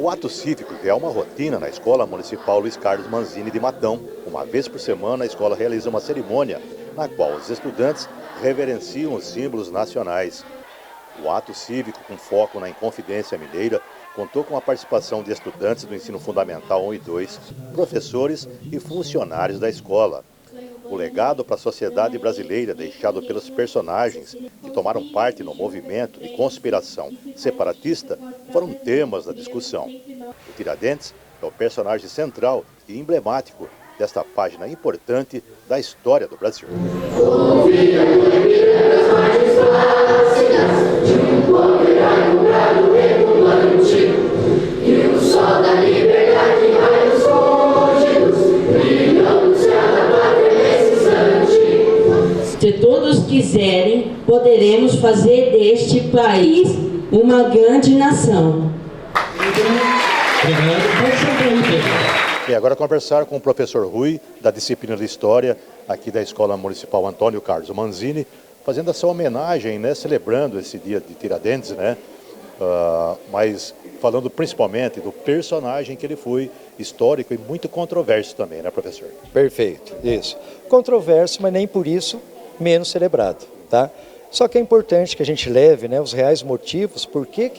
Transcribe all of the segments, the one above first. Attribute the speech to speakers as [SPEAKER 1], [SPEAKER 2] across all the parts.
[SPEAKER 1] O ato cívico é uma rotina na Escola Municipal Luiz Carlos Manzini de Matão. Uma vez por semana, a escola realiza uma cerimônia na qual os estudantes reverenciam os símbolos nacionais. O ato cívico, com foco na Inconfidência Mineira, contou com a participação de estudantes do ensino fundamental 1 e 2, professores e funcionários da escola. O legado para a sociedade brasileira deixado pelos personagens que tomaram parte no movimento de conspiração separatista foram temas da discussão. O Tiradentes é o personagem central e emblemático desta página importante da história do Brasil.
[SPEAKER 2] Se todos quiserem, poderemos fazer deste país uma grande nação.
[SPEAKER 1] E agora conversar com o professor Rui, da disciplina de História, aqui da Escola Municipal Antônio Carlos Manzini, fazendo essa homenagem, né, celebrando esse dia de Tiradentes, né, mas falando principalmente do personagem que ele foi, histórico e muito controverso também, né, professor?
[SPEAKER 3] Perfeito, isso. Controverso, mas nem por isso menos celebrado, tá? Só que é importante que a gente leve, né, os reais motivos, por que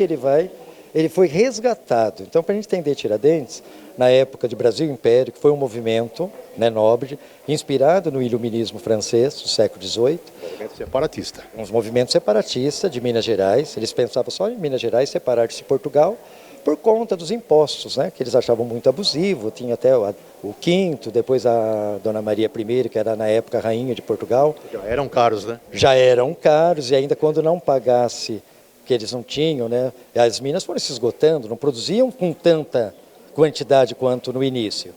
[SPEAKER 3] ele foi resgatado. Então, para a gente entender Tiradentes, na época de Brasil Império, que foi um movimento, né, nobre, inspirado no iluminismo francês do século XVIII.
[SPEAKER 1] Movimento separatista.
[SPEAKER 3] Um movimento separatista de Minas Gerais. Eles pensavam só em Minas Gerais separar-se de Portugal por conta dos impostos, né, que eles achavam muito abusivo. Tinha até o Quinto, depois a Dona Maria I, que era na época a rainha de Portugal.
[SPEAKER 1] Já eram caros, né?
[SPEAKER 3] Já eram caros, e ainda quando não pagasse, que eles não tinham, né, as minas foram se esgotando, não produziam com tanta quantidade quanto no início.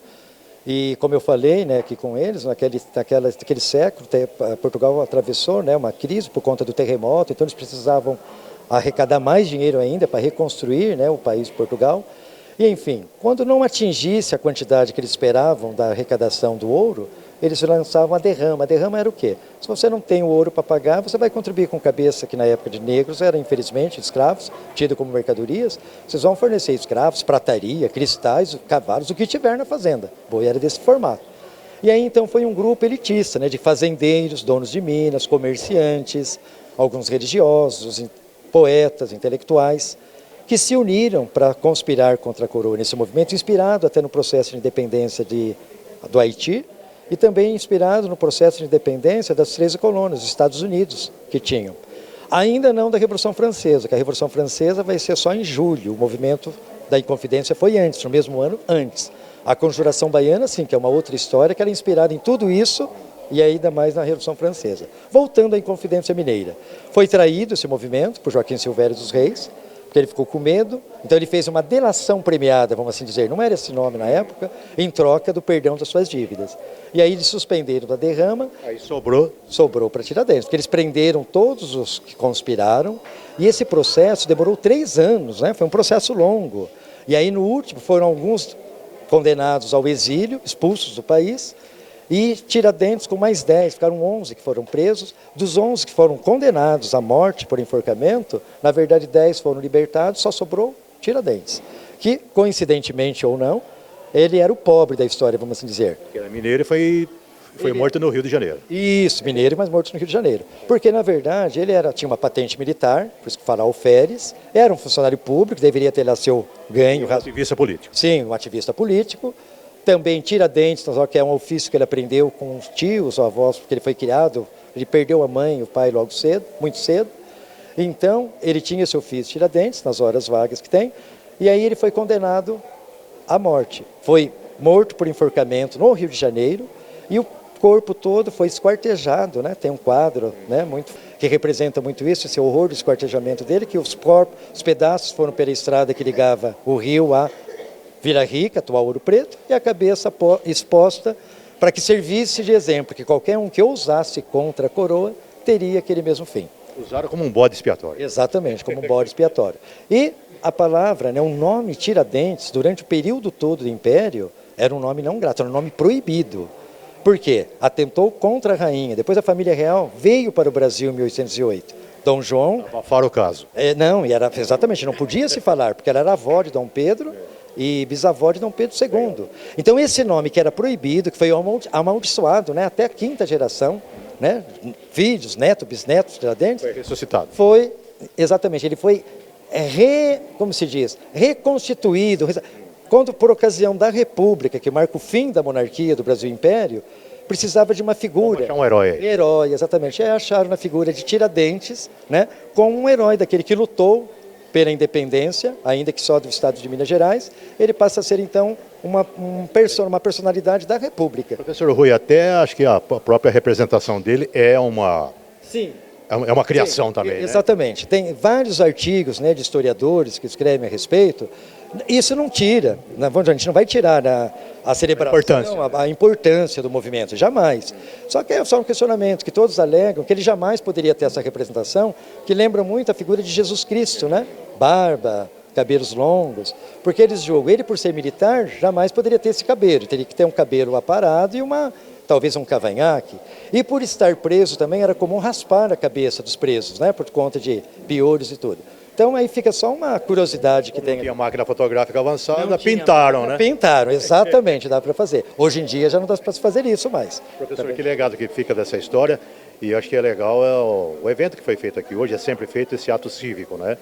[SPEAKER 3] E como eu falei, né, aqui com eles, naquele século, Portugal atravessou, né, uma crise por conta do terremoto, então eles precisavam arrecadar mais dinheiro ainda para reconstruir, né, o país de Portugal. E, enfim, quando não atingisse a quantidade que eles esperavam da arrecadação do ouro, eles lançavam a derrama. A derrama era o quê? Se você não tem o ouro para pagar, você vai contribuir com cabeça, que na época de negros era, infelizmente, escravos, tido como mercadorias. Vocês vão fornecer escravos, prataria, cristais, cavalos, o que tiver na fazenda. Boi era desse formato. E aí, então, foi um grupo elitista, né, de fazendeiros, donos de minas, comerciantes, alguns religiosos, poetas, intelectuais, que se uniram para conspirar contra a coroa nesse movimento, inspirado até no processo de independência do Haiti e também inspirado no processo de independência das 13 colônias dos Estados Unidos que tinham. Ainda não da Revolução Francesa, que a Revolução Francesa vai ser só em julho, o movimento da Inconfidência foi antes, no mesmo ano antes. A Conjuração Baiana, sim, que é uma outra história, que era inspirada em tudo isso, e ainda mais na Revolução Francesa. Voltando à Inconfidência Mineira, foi traído esse movimento por Joaquim Silvério dos Reis, porque ele ficou com medo, então ele fez uma delação premiada, vamos assim dizer, não era esse nome na época, em troca do perdão das suas dívidas. E aí eles suspenderam da derrama.
[SPEAKER 1] Aí sobrou
[SPEAKER 3] para Tiradentes, porque eles prenderam todos os que conspiraram, e esse processo demorou 3 anos, né? Foi um processo longo. E aí no último foram alguns condenados ao exílio, expulsos do país, e Tiradentes com mais 10, ficaram 11 que foram presos. Dos 11 que foram condenados à morte por enforcamento, na verdade 10 foram libertados, só sobrou Tiradentes, que coincidentemente ou não, ele era o pobre da história, vamos assim dizer.
[SPEAKER 1] Porque era mineiro e foi morto no Rio de Janeiro.
[SPEAKER 3] Isso, mineiro, mas morto no Rio de Janeiro. Porque, na verdade, ele tinha uma patente militar, por isso que fala alferes, era um funcionário público, deveria ter lá seu ganho.
[SPEAKER 1] Um ativista político.
[SPEAKER 3] Sim, um ativista político. Também Tiradentes, que é um ofício que ele aprendeu com os tios ou avós, porque ele foi criado, ele perdeu a mãe e o pai logo cedo, muito cedo. Então, ele tinha esse ofício Tiradentes, nas horas vagas que tem, e aí ele foi condenado à morte. Foi morto por enforcamento no Rio de Janeiro, e o corpo todo foi esquartejado, né? Tem um quadro, né, que representa muito isso, esse horror do esquartejamento dele, que os pedaços foram pela estrada que ligava o rio a Vila Rica, atual Ouro Preto, e a cabeça exposta para que servisse de exemplo, que qualquer um que ousasse contra a coroa teria aquele mesmo fim.
[SPEAKER 1] Usaram como um bode expiatório.
[SPEAKER 3] Exatamente, como um bode expiatório. E a palavra, né, o nome Tiradentes, durante o período todo do Império, era um nome não grato, era um nome proibido. Por quê? Atentou contra a rainha. Depois a família real veio para o Brasil em 1808. Dom João...
[SPEAKER 1] Abafaram o caso.
[SPEAKER 3] Não, e era exatamente, não podia se falar, porque ela era avó de Dom Pedro, e bisavó de Dom Pedro II. Então esse nome que era proibido, que foi amaldiçoado, né, até a quinta geração, né, filhos, netos, bisnetos, Tiradentes,
[SPEAKER 1] Foi ressuscitado.
[SPEAKER 3] foi, exatamente, ele foi, como se diz, reconstituído, quando por ocasião da República, que marca o fim da monarquia do Brasil Império, precisava de uma figura.
[SPEAKER 1] Vamos achar um herói.
[SPEAKER 3] Herói, exatamente. Aí acharam na figura de Tiradentes, né, como um herói daquele que lutou pela independência, ainda que só do estado de Minas Gerais. Ele passa a ser, então, uma personalidade da República.
[SPEAKER 1] Professor Rui, até acho que a própria representação dele é uma...
[SPEAKER 3] Sim.
[SPEAKER 1] É uma criação. Sim, também,
[SPEAKER 3] exatamente. Né? Tem vários artigos, né, de historiadores que escrevem a respeito. Isso não tira, a gente não vai tirar a celebração, a importância do movimento, jamais. Só que é só um questionamento que todos alegam que ele jamais poderia ter essa representação, que lembra muito a figura de Jesus Cristo, né? Barba, cabelos longos, porque eles julgam, ele por ser militar, jamais poderia ter esse cabelo, teria que ter um cabelo aparado e talvez um cavanhaque. E por estar preso também era comum raspar a cabeça dos presos, né? Por conta de piolhos e tudo. Então aí fica só uma curiosidade que tem.
[SPEAKER 1] Não tinha máquina fotográfica avançada, pintaram, né?
[SPEAKER 3] Pintaram, exatamente, dá para fazer. Hoje em dia já não dá para se fazer isso mais.
[SPEAKER 1] Professor, que legado que fica dessa história, e eu acho que é legal o evento que foi feito aqui hoje, é sempre feito esse ato cívico, né?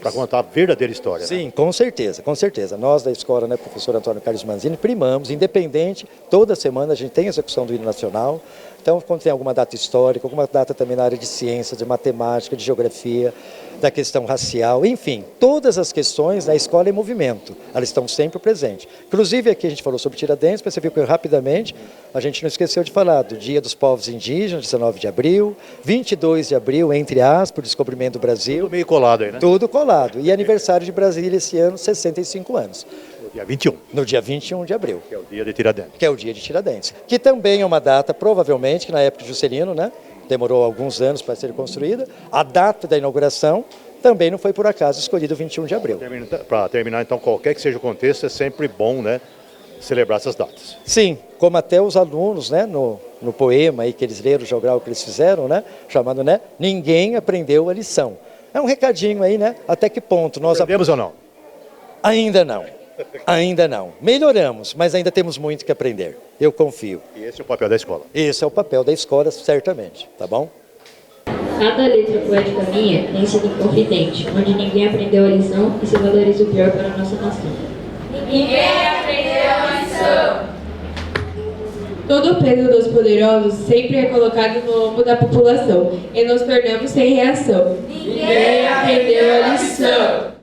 [SPEAKER 1] Para contar a verdadeira história.
[SPEAKER 3] Sim,
[SPEAKER 1] né?
[SPEAKER 3] Com certeza, com certeza. Nós da escola, né, professor Antônio Carlos Manzini, primamos, independente, toda semana a gente tem execução do hino nacional. Então, quando tem alguma data histórica, alguma data também na área de ciências, de matemática, de geografia, da questão racial, enfim, todas as questões da escola em movimento, elas estão sempre presentes. Inclusive, aqui a gente falou sobre Tiradentes, mas você viu que rapidamente a gente não esqueceu de falar do Dia dos Povos Indígenas, 19 de abril, 22 de abril, entre aspas, o descobrimento do Brasil.
[SPEAKER 1] Tudo meio colado aí, né?
[SPEAKER 3] Tudo colado. E aniversário de Brasília esse ano, 65 anos.
[SPEAKER 1] No dia 21.
[SPEAKER 3] No dia 21 de abril.
[SPEAKER 1] Que é o dia de Tiradentes.
[SPEAKER 3] Que é o dia de Tiradentes. Que também é uma data, provavelmente, que na época de Juscelino, né? Demorou alguns anos para ser construída. A data da inauguração também não foi por acaso escolhida 21 de abril.
[SPEAKER 1] Para terminar, então, qualquer que seja o contexto, é sempre bom, né, celebrar essas datas.
[SPEAKER 3] Sim, como até os alunos, né, no poema aí que eles leram, o jogral que eles fizeram, né, chamado, né, Ninguém Aprendeu a Lição. É um recadinho aí, né, até que ponto nós...
[SPEAKER 1] Aprendemos ou não?
[SPEAKER 3] Ainda não. Ainda não. Melhoramos, mas ainda temos muito que aprender. Eu confio.
[SPEAKER 1] E esse é o papel da escola.
[SPEAKER 3] Esse é o papel da escola, certamente. Tá bom?
[SPEAKER 4] Cada letra poética minha é ensino inconfidente, onde ninguém aprendeu a lição e se valoriza o pior para a nossa nação.
[SPEAKER 5] Ninguém aprendeu a lição.
[SPEAKER 6] Todo o peso dos poderosos sempre é colocado no ombro da população e nos tornamos sem reação.
[SPEAKER 5] Ninguém aprendeu a lição.